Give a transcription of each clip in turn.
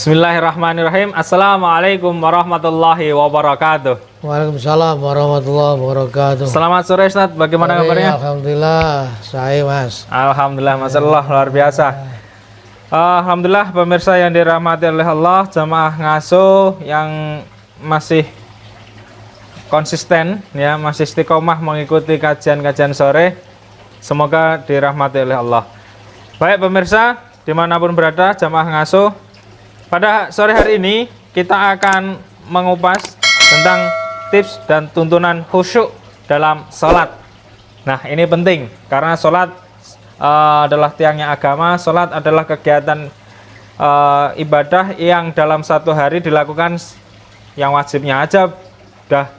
Bismillahirrahmanirrahim. Assalamualaikum warahmatullahi wabarakatuh. Waalaikumsalam warahmatullahi wabarakatuh. Selamat sore Ustaz, bagaimana kabarnya? Alhamdulillah, saya Mas. Alhamdulillah, Masya Allah, luar biasa. Alhamdulillah pemirsa yang dirahmati oleh Allah, jamaah ngasuh yang masih konsisten, ya, masih istiqomah mengikuti kajian-kajian sore, semoga dirahmati oleh Allah. Baik pemirsa, dimanapun berada, jamaah ngasuh, pada sore hari ini kita akan mengupas tentang tips dan tuntunan khusyuk dalam sholat. Nah, ini penting karena sholat adalah tiangnya agama. Sholat adalah kegiatan ibadah yang dalam satu hari dilakukan, yang wajibnya aja udah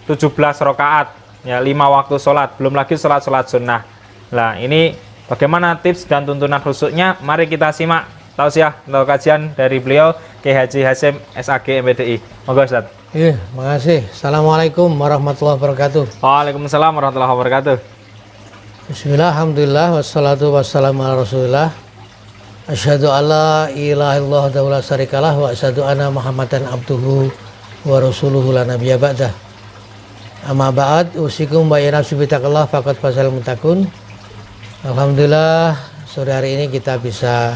17 rakaat, ya, 5 waktu sholat, belum lagi sholat-sholat sunnah. Nah, ini bagaimana tips dan tuntunan khusyuknya? Mari kita simak tausiah atau kajian dari beliau Kiai Haji Hasyim SAG MPDI. Monggo Ustaz. Iya, makasih. Assalamualaikum warahmatullahi wabarakatuh. Waalaikumsalam warahmatullahi wabarakatuh. Bismillah, alhamdulillah, wassalatu wassalamu ala rasulillah. Asyhadu alla ilaha illallah wa la syarikalah wa asyhadu anna Muhammadan abduhu wa rasuluhu la nabiyya ba'dah. Amma ba'd, usikum wa nafsi bi taqwallah faqad fazal muttaqun. Alhamdulillah, sore hari ini kita bisa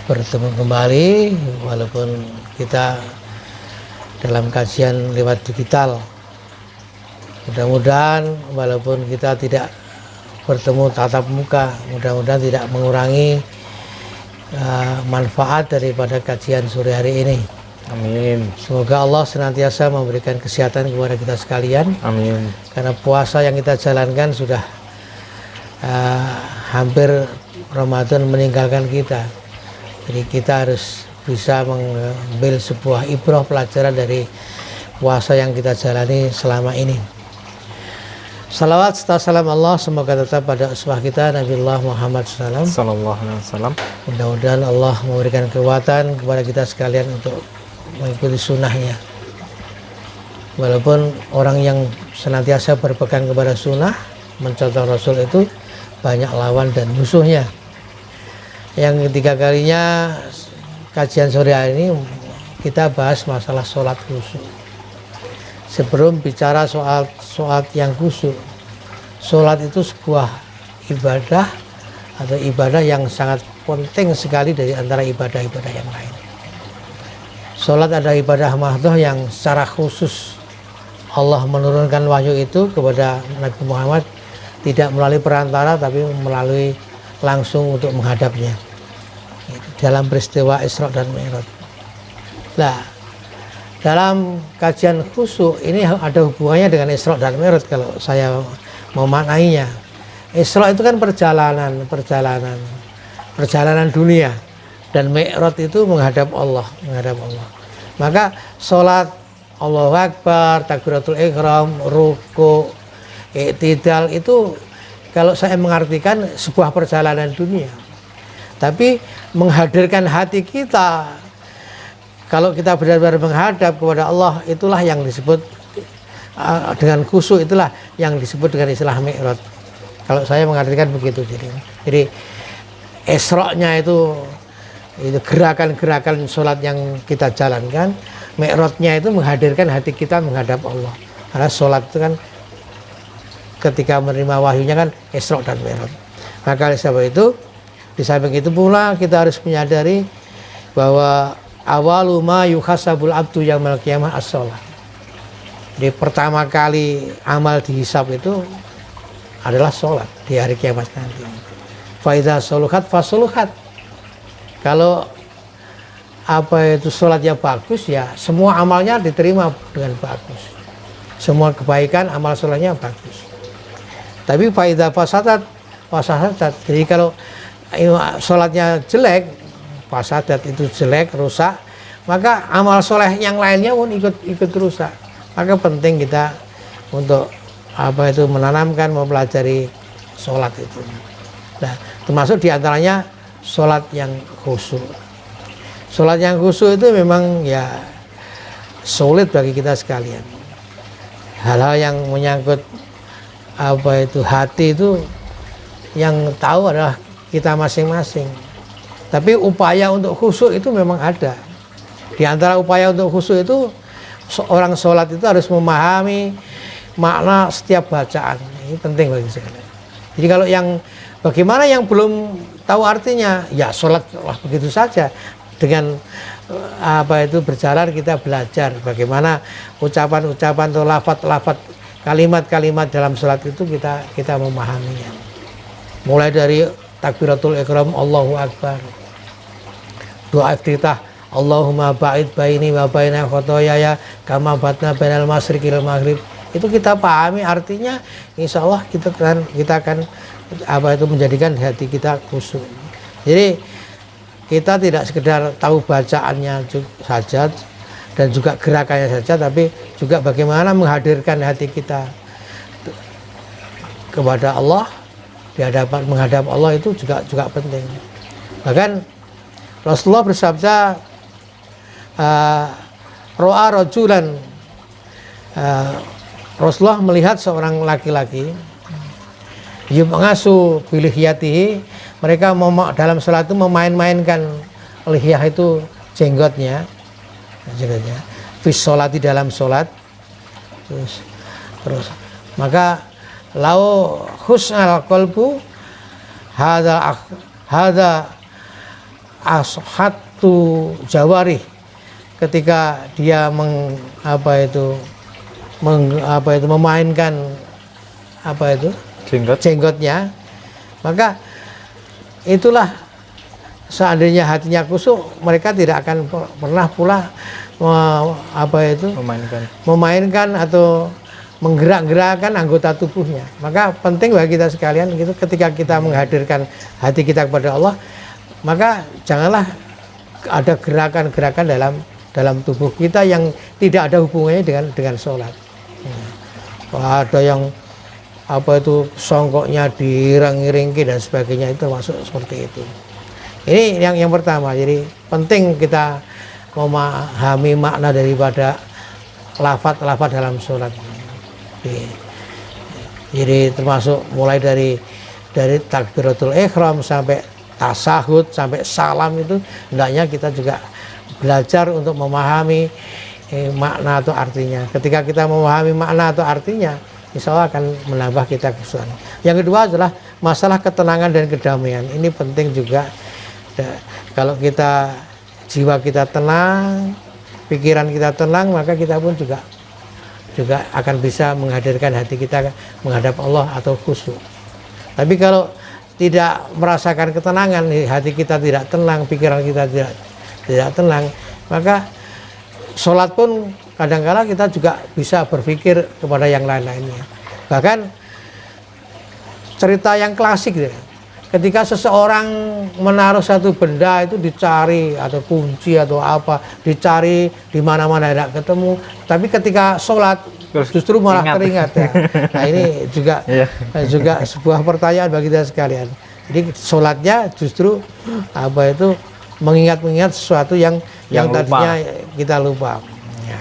bertemu kembali walaupun kita dalam kajian lewat digital. Mudah-mudahan walaupun kita tidak bertemu tatap muka, mudah-mudahan tidak mengurangi manfaat daripada kajian sore hari ini. Amin. Semoga Allah senantiasa memberikan kesehatan kepada kita sekalian. Amin. Karena puasa yang kita jalankan sudah hampir Ramadan meninggalkan kita. Jadi kita harus bisa mengambil sebuah ibrah pelajaran dari puasa yang kita jalani selama ini. Salawat serta salam Allah semoga tetap pada uswah kita Nabiullah Muhammad Sallallahu Alaihi Wasallam. Mudah-mudahan Allah memberikan kekuatan kepada kita sekalian untuk mengikuti sunnahnya. Walaupun orang yang senantiasa berpegang kepada sunnah, mencontoh Rasul itu banyak lawan dan musuhnya. Yang ketiga kalinya kajian sore hari ini kita bahas masalah sholat khusyuk. Sebelum bicara soal sholat yang khusyuk, sholat itu sebuah ibadah atau ibadah yang sangat penting sekali dari antara ibadah-ibadah yang lain. Sholat adalah ibadah mahdhah yang secara khusus Allah menurunkan wahyu itu kepada Nabi Muhammad, tidak melalui perantara tapi melalui langsung untuk menghadapnya dalam peristiwa Isra dan Mi'raj. Nah, dalam kajian khusyuk ini ada hubungannya dengan Isra dan Mi'raj kalau saya memaknainya. Isra itu kan perjalanan dunia, dan Mi'raj itu menghadap Allah. Maka sholat Allahu Akbar, takbiratul ihram, ruku, i'tidal itu kalau saya mengartikan sebuah perjalanan dunia. Tapi menghadirkan hati kita, kalau kita benar-benar menghadap kepada Allah, itulah yang disebut dengan khusyuk, itulah yang disebut dengan istilah Mi'raj. Kalau saya mengartikan begitu. Jadi Isra-nya itu gerakan-gerakan sholat yang kita jalankan, Mi'raj-nya itu menghadirkan hati kita menghadap Allah. Karena sholat itu kan ketika menerima wahyunya kan Isra dan Mi'raj. Maka oleh sebab itu, di samping itu pula kita harus menyadari bahwa awalu ma yuhasabul abdu yaumil qiyamah as-shalah. Jadi pertama kali amal dihisab itu adalah sholat di hari kiamat nanti. Fa idza saluhat fasuluhat. Kalau sholatnya bagus, ya semua amalnya diterima dengan bagus. Semua kebaikan amal sholatnya bagus. Tapi fa idza fasadat. Jadi kalau sholatnya jelek, fasadat itu jelek, rusak, maka amal soleh yang lainnya pun ikut rusak. Maka penting kita untuk menanamkan, mempelajari sholat itu. Nah, termasuk diantaranya sholat yang khusyuk. Sholat yang khusyuk itu memang ya sulit bagi kita sekalian. Hal-hal yang menyangkut hati itu yang tahu adalah kita masing-masing. Tapi upaya untuk khusyuk itu memang ada. Di antara upaya untuk khusyuk itu orang sholat itu harus memahami makna setiap bacaan. Ini penting bagi saya. Jadi kalau yang bagaimana yang belum tahu artinya, ya sholat begitu saja. Dengan berjalan kita belajar bagaimana ucapan-ucapan atau lafaz-lafaz kalimat-kalimat dalam sholat itu kita memahaminya. Mulai dari takbiratul ihram, Allahu Akbar, doa iftitah, Allahumma ba'id baini wa baina khotoyaya kama batna bainal masyriqil maghrib. Itu kita pahami artinya, insya Allah kita akan menjadikan hati kita khusyuk. Jadi kita tidak sekedar tahu bacaannya saja dan juga gerakannya saja, tapi juga bagaimana menghadirkan hati kita kepada Allah, menghadap Allah itu juga penting. Bahkan Rasulullah bersabda, ro'a rajulan, Rasulullah melihat seorang laki-laki mengasuh bilihiyatihi, mereka dalam salat itu memain-mainkan lihiyah itu jenggotnya fis sholati, dalam salat. Terus maka lau husnal qalbu hadza ashatu jawarih, ketika dia memainkan jenggotnya, maka itulah seandainya hatinya khusyuk, mereka tidak akan pernah pula memainkan atau menggerak-gerakkan anggota tubuhnya. Maka penting bagi kita sekalian gitu, ketika kita menghadirkan hati kita kepada Allah, maka janganlah ada gerakan-gerakan dalam tubuh kita yang tidak ada hubungannya dengan sholat. Ada yang songkoknya direng-iringki dan sebagainya, itu masuk seperti itu. Ini yang pertama. Jadi penting kita memahami makna daripada lafaz-lafaz dalam sholat. Jadi termasuk mulai dari takbiratul ihram sampai tasahud sampai salam, itu hendaknya kita juga belajar untuk memahami makna atau artinya. Ketika kita memahami makna atau artinya, insya Allah akan menambah kita khusyuk. Yang kedua adalah masalah ketenangan dan kedamaian. Ini penting juga. Kalau jiwa kita tenang, pikiran kita tenang, maka kita pun juga akan bisa menghadirkan hati kita menghadap Allah atau khusyuk. Tapi kalau tidak merasakan ketenangan, hati kita tidak tenang, pikiran kita tidak tenang, maka sholat pun kadang-kala kita juga bisa berpikir kepada yang lain-lainnya. Bahkan cerita yang klasik ya, ketika seseorang menaruh satu benda itu dicari, atau kunci atau apa, dicari di mana-mana tidak ketemu, tapi ketika sholat justru malah teringat ya. Nah ini juga sebuah pertanyaan bagi kita sekalian. Jadi sholatnya justru mengingat sesuatu yang tadinya kita lupa. Ya.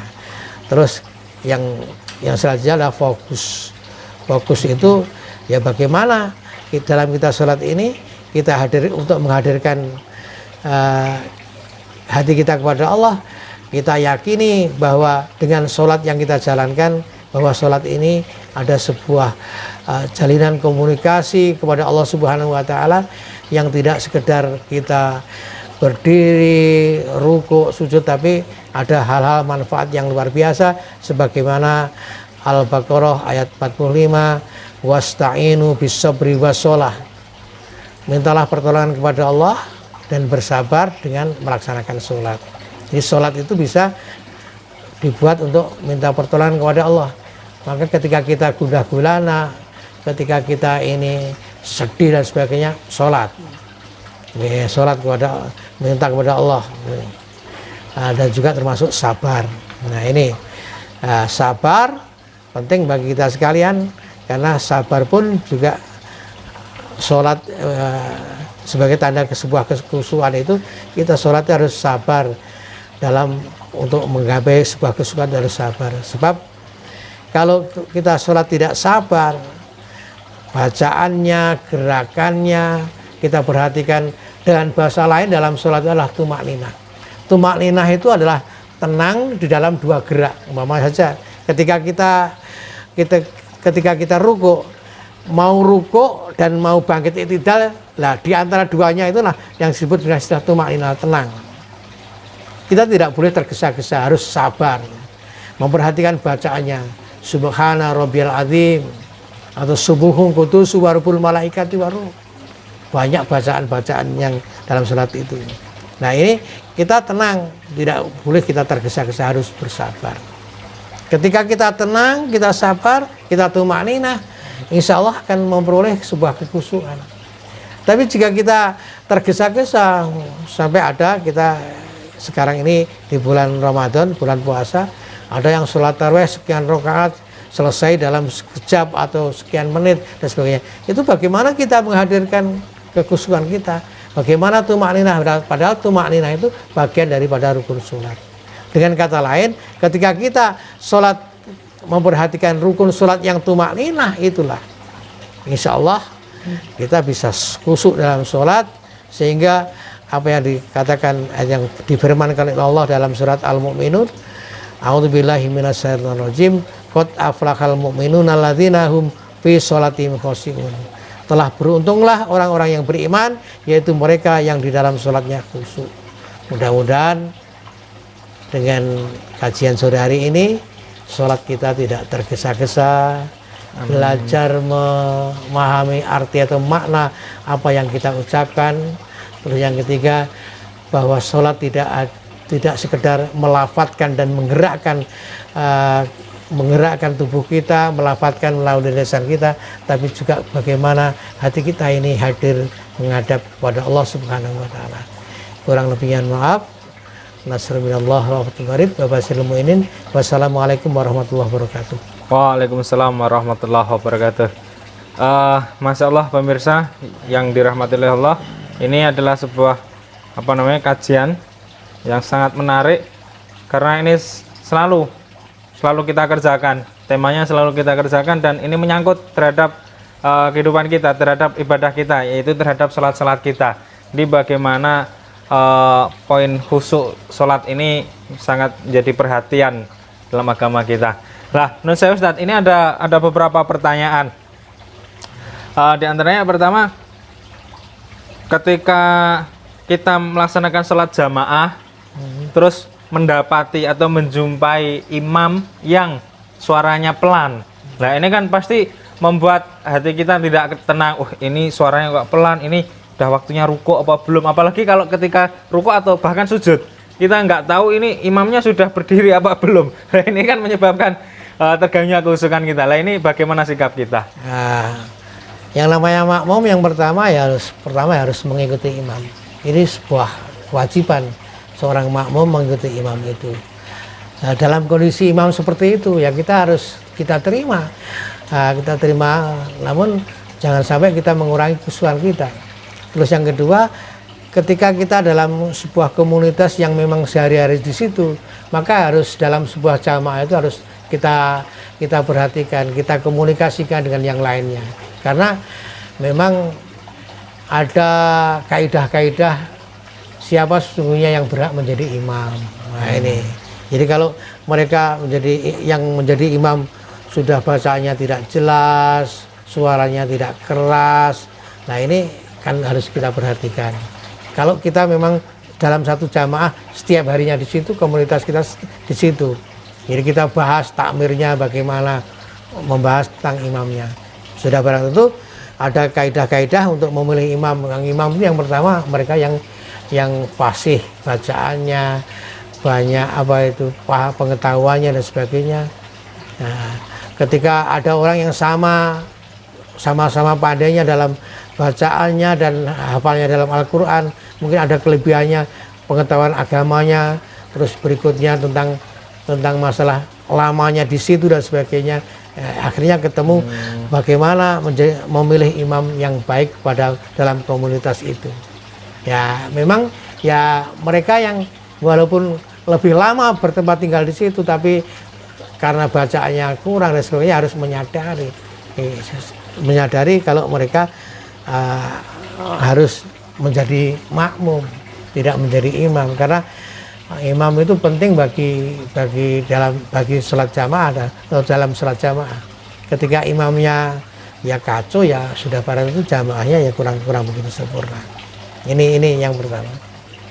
Terus yang selanjutnya adalah fokus. Fokus itu ya bagaimana dalam kita sholat ini kita untuk menghadirkan hati kita kepada Allah. Kita yakini bahwa dengan sholat yang kita jalankan, bahwa sholat ini ada sebuah jalinan komunikasi kepada Allah Subhanahu wa Ta'ala, yang tidak sekedar kita berdiri, ruku, sujud, tapi ada hal-hal manfaat yang luar biasa, sebagaimana Al-Baqarah ayat 45, wasta'inu bis-sabri was-shalah. Mintalah pertolongan kepada Allah dan bersabar dengan melaksanakan sholat. Jadi sholat itu bisa dibuat untuk minta pertolongan kepada Allah. Maka ketika kita gundah gulana, ketika kita ini sedih dan sebagainya, sholat. Sholat minta kepada Allah. Dan juga termasuk sabar. Nah ini sabar penting bagi kita sekalian, karena sabar pun juga sholat sebagai tanda sebuah kekhusyuan itu, kita sholat harus sabar untuk menggapai sebuah kesukaan, harus sabar. Sebab kalau kita sholat tidak sabar, bacaannya, gerakannya, kita perhatikan Dengan bahasa lain dalam sholat adalah tumak ninah. Tumak ninah itu adalah tenang di dalam dua gerak. Umpama saja ketika kita ruku, mau ruku dan mau bangkit i'tidal, lah di antara duanya itulah yang disebut dengan istilah tumak ninah, tenang. Kita tidak boleh tergesa-gesa, harus sabar, memperhatikan bacaannya. Subhana rabbiyal azim atau subuhun qudus wa rabbul malaikati waruh. Banyak bacaan-bacaan yang dalam sholat itu. Nah ini kita tenang, tidak boleh kita tergesa-gesa, harus bersabar. Ketika kita tenang, kita sabar, kita tumak ninah, insya Allah akan memperoleh sebuah kekhusyuan. Tapi jika kita tergesa-gesa, sampai ada kita sekarang ini di bulan Ramadan, bulan puasa, ada yang sholat tarawih sekian rakaat selesai dalam sekejap atau sekian menit dan sebagainya. Itu bagaimana kita menghadirkan kekhusyuan kita? Bagaimana tumak ninah? Padahal tumak ninah itu bagian daripada rukun sholat. Dengan kata lain, ketika kita sholat memperhatikan rukun sholat yang tumak ninah itulah, insya Allah kita bisa khusyuk dalam sholat, sehingga apa yang dikatakan, yang difirmankan oleh Allah dalam surat Al-Mu'minun, a'udzubillahi minasyaitonir rajim, qad aflahal mu'minuna alladzina hum fi sholatihim khashi'un. Telah beruntunglah orang-orang yang beriman, yaitu mereka yang di dalam sholatnya khusyuk. Mudah-mudahan dengan kajian sore hari ini, sholat kita tidak tergesa-gesa, belajar memahami arti atau makna apa yang kita ucapkan. Terus yang ketiga, bahwa sholat tidak sekedar melafatkan dan menggerakkan tubuh kita, melafatkan melalui lisan kita, tapi juga bagaimana hati kita ini hadir menghadap kepada Allah Subhanahu wa taala. Kurang lebihnya maaf. Nasrul minallah wa rahmatullahi wabarakatuh. Wassalamualaikum warahmatullahi wabarakatuh. Waalaikumsalam warahmatullahi wabarakatuh. Masya Allah pemirsa yang dirahmati oleh Allah, ini adalah sebuah kajian yang sangat menarik, karena ini selalu kita kerjakan, temanya selalu kita kerjakan, dan ini menyangkut terhadap kehidupan kita, terhadap ibadah kita, yaitu terhadap sholat kita. Di bagaimana poin khusyuk sholat ini sangat menjadi perhatian dalam agama kita. Nah, menurut saya Ustadz, ini ada beberapa pertanyaan. Di antaranya pertama, ketika kita melaksanakan sholat jamaah, terus mendapati atau menjumpai imam yang suaranya pelan. Nah ini kan pasti membuat hati kita tidak tenang. Ini suaranya kok pelan, ini udah waktunya ruku apa belum? Apalagi kalau ketika ruku atau bahkan sujud, kita nggak tahu ini imamnya sudah berdiri apa belum. Nah ini kan menyebabkan terganggunya kekhusyukan kita. Nah ini bagaimana sikap kita? Nah, yang namanya makmum yang pertama harus mengikuti imam. Ini sebuah kewajiban seorang makmum mengikuti imam itu. Nah, dalam kondisi imam seperti itu ya kita terima. Kita terima, namun jangan sampai kita mengurangi kekhusyukan kita. Terus yang kedua, ketika kita dalam sebuah komunitas yang memang sehari-hari di situ, maka harus dalam sebuah jamaah itu harus kita perhatikan, kita komunikasikan dengan yang lainnya. Karena memang ada kaidah-kaidah siapa sesungguhnya yang berhak menjadi imam. Nah ini, jadi kalau mereka menjadi imam sudah bacaannya tidak jelas, suaranya tidak keras, nah ini kan harus kita perhatikan. Kalau kita memang dalam satu jamaah setiap harinya di situ, komunitas kita di situ, jadi kita bahas takmirnya bagaimana, membahas tentang imamnya. Sudah barang tentu ada kaidah-kaidah untuk memilih imam. Yang imam itu yang pertama mereka yang fasih bacaannya, banyak pengetahuannya dan sebagainya. Nah, ketika ada orang yang sama-sama pandainya dalam bacaannya dan hafalnya dalam Al-Quran, mungkin ada kelebihannya, pengetahuan agamanya, terus berikutnya tentang masalah lamanya di situ dan sebagainya. Akhirnya ketemu bagaimana memilih imam yang baik dalam komunitas itu. Ya memang ya mereka yang walaupun lebih lama bertempat tinggal di situ, tapi karena bacaannya kurang dan sebagainya harus menyadari kalau mereka harus menjadi makmum, tidak menjadi imam, karena imam itu penting bagi sholat jamaah atau dalam sholat jamaah. Ketika imamnya ya kacau, ya sudah pada itu jamaahnya ya kurang begitu sempurna. Ini yang pertama.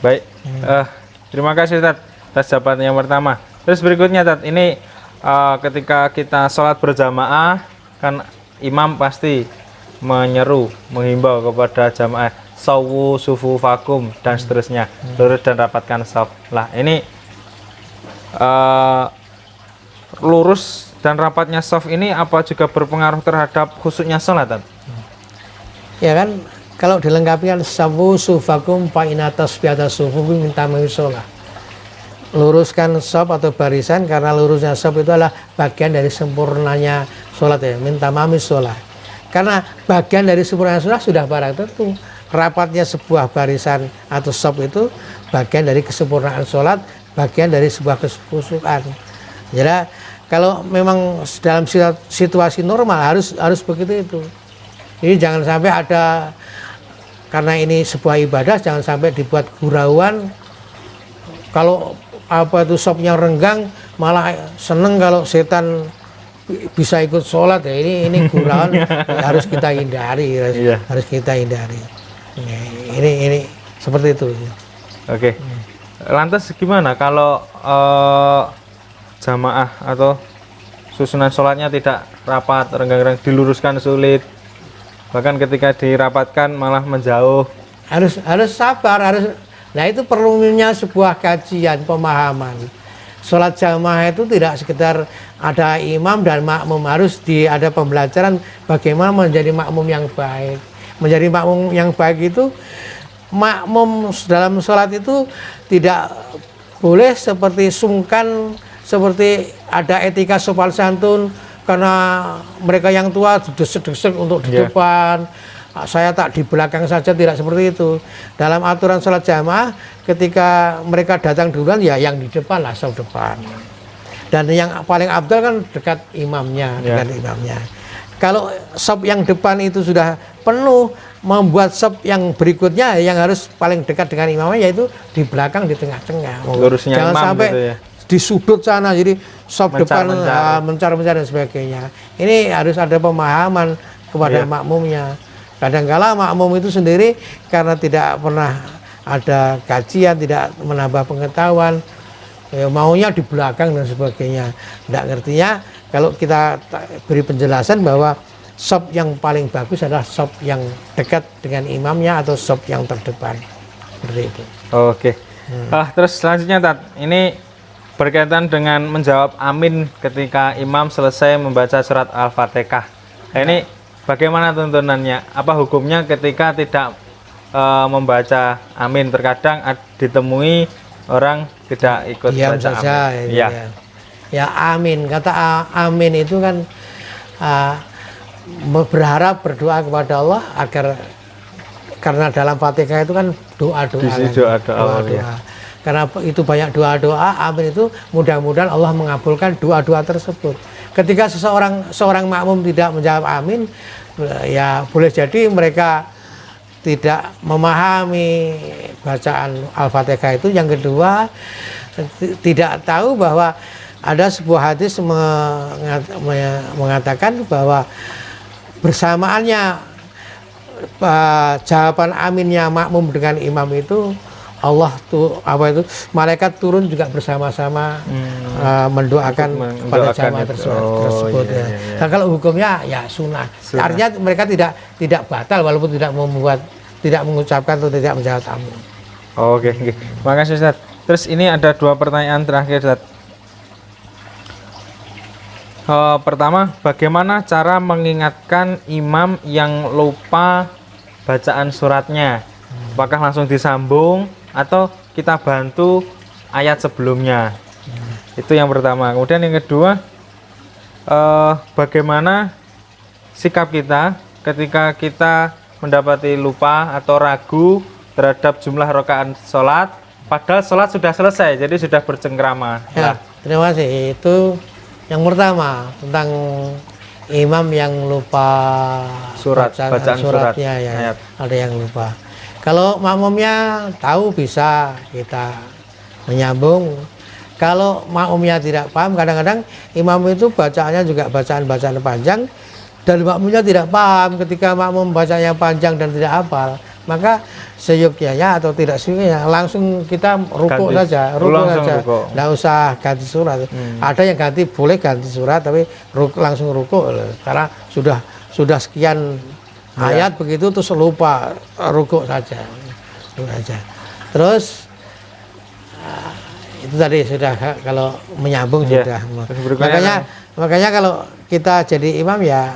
Baik, terima kasih Tat atas jawaban yang pertama. Terus berikutnya Tat, ini ketika kita sholat berjamaah kan imam pasti menghimbau kepada jamaah sawu sufufakum dan seterusnya, lurus dan rapatkan shaf. Lah ini lurus dan rapatnya shaf ini apa juga berpengaruh terhadap khusyuknya sholat Tat? Ya kan, kalau dilengkapi kan sawu sufakum fa inatas biata sufufi minta sholat. Luruskan shaf atau barisan, karena lurusnya shaf itu adalah bagian dari sempurnanya sholat ya, minta mami sholat. Karena bagian dari sempurnanya sholat sudah barang tentu. Rapatnya sebuah barisan atau shaf itu bagian dari kesempurnaan sholat, bagian dari sebuah kekhusyukan. Jadi kalau memang dalam situasi normal harus begitu itu. Jadi jangan sampai ada, karena ini sebuah ibadah, jangan sampai dibuat gurauan. Kalau apa itu shafnya renggang, malah seneng kalau setan bisa ikut sholat ya, ini gurauan. Harus kita hindari, harus kita hindari. Ini seperti itu. Oke. Lantas gimana kalau jamaah atau susunan sholatnya tidak rapat, renggang-renggang, diluruskan sulit, bahkan ketika dirapatkan malah menjauh? Harus sabar, nah itu perlunya sebuah kajian, pemahaman. Sholat jamaah itu tidak sekedar ada imam dan makmum, harus ada pembelajaran bagaimana menjadi makmum yang baik. Menjadi makmum yang baik itu, makmum dalam sholat itu tidak boleh seperti sungkan, seperti ada etika sopan santun, karena mereka yang tua desek-desek untuk di depan, saya tak di belakang saja, tidak seperti itu. Dalam aturan sholat jamaah, ketika mereka datang duluan, ya yang di depan lah, shaf depan. Dan yang paling abdal kan dekat imamnya, Kalau shaf yang depan itu sudah penuh, membuat shaf yang berikutnya yang harus paling dekat dengan imamnya, yaitu di belakang, di tengah-tengah. Lurusnya jangan imam sampai gitu ya, di sudut sana, jadi shaf depan mencar-mencar dan sebagainya. Ini harus ada pemahaman kepada makmumnya. Kadang-kala makmum itu sendiri karena tidak pernah ada kajian, tidak menambah pengetahuan, ya, maunya di belakang dan sebagainya. Tidak ngertinya kalau kita beri penjelasan bahwa shaf yang paling bagus adalah shaf yang dekat dengan imamnya atau shaf yang terdepan. Seperti itu. Oke. Terus selanjutnya Tat, ini berkaitan dengan menjawab amin ketika imam selesai membaca surat Al-Fatihah. Ini bagaimana tuntunannya? Apa hukumnya ketika tidak membaca amin? Terkadang ditemui orang tidak ikut diam baca saja, amin. Ya amin. Kata amin itu kan berharap, berdoa kepada Allah agar, karena dalam Fatihah itu kan doa-doa. Karena itu banyak doa-doa, amin itu mudah-mudahan Allah mengabulkan doa-doa tersebut. Ketika seorang makmum tidak menjawab amin, ya boleh jadi mereka tidak memahami bacaan Al-Fatihah itu. Yang kedua, tidak tahu bahwa ada sebuah hadis mengatakan bahwa bersamaannya jawaban aminnya makmum dengan imam itu, Allah malaikat turun juga bersama-sama mendoakan pada jamaah tersebut. Nah, kalau hukumnya ya sunnah. Artinya mereka tidak batal walaupun tidak mengucapkan atau tidak menjawab amin. Oke. Makasih Ustaz. Terus ini ada dua pertanyaan terakhir Ustaz. Pertama, bagaimana cara mengingatkan imam yang lupa bacaan suratnya? Apakah langsung disambung atau kita bantu ayat sebelumnya? Itu yang pertama. Kemudian yang kedua, bagaimana sikap kita ketika kita mendapati lupa atau ragu terhadap jumlah rakaat sholat, padahal sholat sudah selesai, jadi sudah bercengkrama. Ya, terima kasih. Itu yang pertama tentang imam yang lupa bacaan suratnya, ya, ayat. ada yang lupa. Kalau makmumnya tahu bisa kita menyambung. Kalau makmumnya tidak paham, kadang-kadang imam itu bacaannya juga bacaan-bacaan panjang dan makmumnya tidak paham. Ketika makmum bacanya panjang dan tidak hafal, maka seyogyanya atau tidak seyogyanya langsung kita rukuk saja, rukuk saja, tidak usah ganti surat. Ada yang ganti, boleh ganti surat, tapi langsung rukuk karena sudah sekian ayat begitu terus lupa, rukuk saja. Terus itu tadi sudah, kalau menyambung sudah. Makanya kalau kita jadi imam ya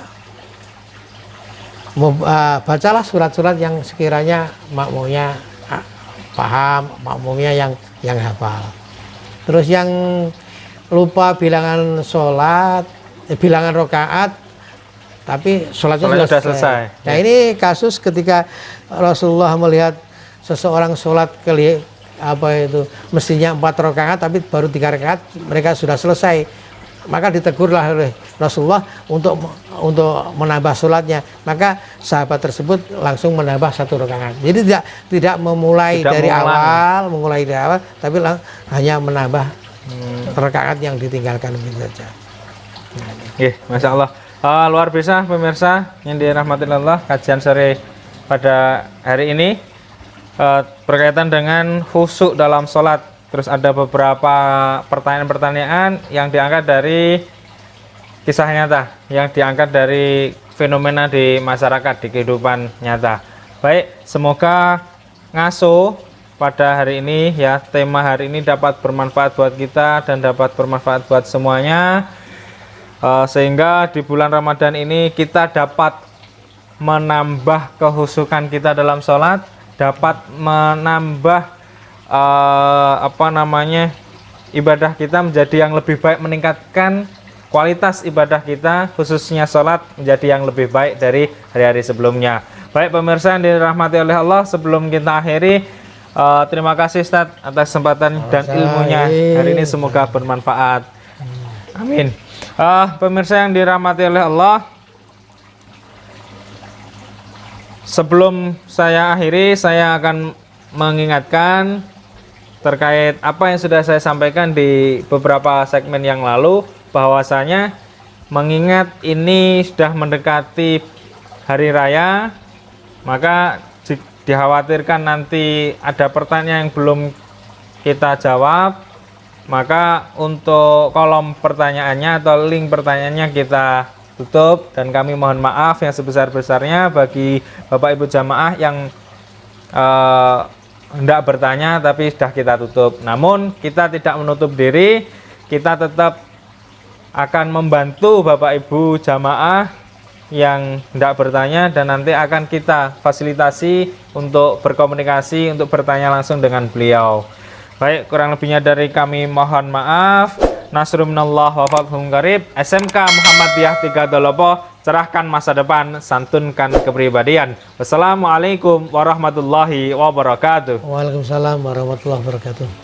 bacalah surat-surat yang sekiranya makmumnya paham, makmumnya yang hafal. Terus yang lupa bilangan sholat, bilangan rakaat, tapi sholatnya sudah selesai. Nah ini kasus ketika Rasulullah melihat seseorang sholat mestinya 4 rakaat tapi baru 3 rakaat, mereka sudah selesai, maka ditegurlah oleh Rasulullah untuk menambah sholatnya. Maka sahabat tersebut langsung menambah 1 rakaat. Jadi tidak memulai dari awal, tapi hanya menambah rakaat yang ditinggalkan begitu saja. Masya Allah. Luar biasa pemirsa yang dirahmati Allah, kajian sore pada hari ini berkaitan dengan khusyuk dalam sholat. Terus ada beberapa pertanyaan-pertanyaan yang diangkat dari kisah nyata, yang diangkat dari fenomena di masyarakat, di kehidupan nyata. Baik, semoga ngaso pada hari ini ya, tema hari ini dapat bermanfaat buat kita dan dapat bermanfaat buat semuanya, sehingga di bulan Ramadan ini kita dapat menambah kehusukan kita dalam sholat, dapat menambah ibadah kita menjadi yang lebih baik, meningkatkan kualitas ibadah kita, khususnya sholat menjadi yang lebih baik dari hari-hari sebelumnya. Baik pemirsa yang dirahmati oleh Allah, sebelum kita akhiri, terima kasih Ustadz atas kesempatan dan ilmunya hari ini, semoga bermanfaat. Amin. Pemirsa yang dirahmati oleh Allah, sebelum saya akhiri, saya akan mengingatkan terkait apa yang sudah saya sampaikan di beberapa segmen yang lalu, bahwasanya mengingat ini sudah mendekati hari raya, maka dikhawatirkan nanti ada pertanyaan yang belum kita jawab, maka untuk kolom pertanyaannya atau link pertanyaannya kita tutup, dan kami mohon maaf yang sebesar-besarnya bagi Bapak Ibu jamaah yang hendak bertanya tapi sudah kita tutup. Namun kita tidak menutup diri, kita tetap akan membantu Bapak Ibu jamaah yang hendak bertanya, dan nanti akan kita fasilitasi untuk berkomunikasi, untuk bertanya langsung dengan beliau. Baik, kurang lebihnya dari kami mohon maaf. Nasrul minallah wa fathun qarib. SMK Muhammadiyah 3 Dolopo, cerahkan masa depan, santunkan kepribadian. Wassalamualaikum warahmatullahi wabarakatuh. Waalaikumsalam warahmatullahi wabarakatuh.